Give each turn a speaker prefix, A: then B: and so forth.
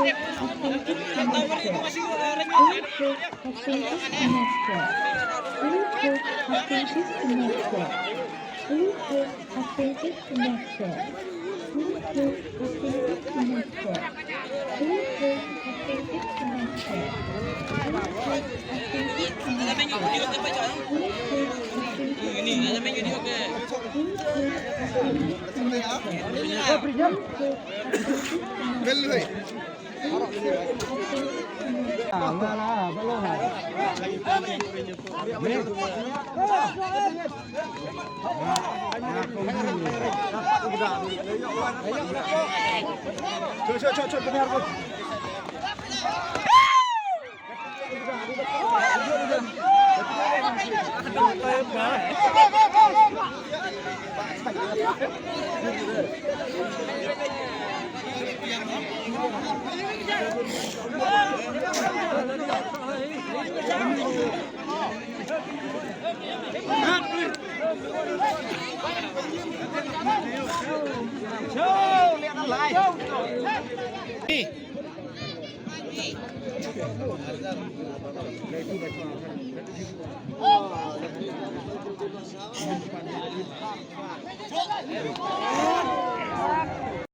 A: authentic connection. Bluetooth authentic connection. Bluetooth authentic connection. Bluetooth authentic connection. Bluetooth authentic connection. Bluetooth authentic connection. Bluetooth authentic connection. Bluetooth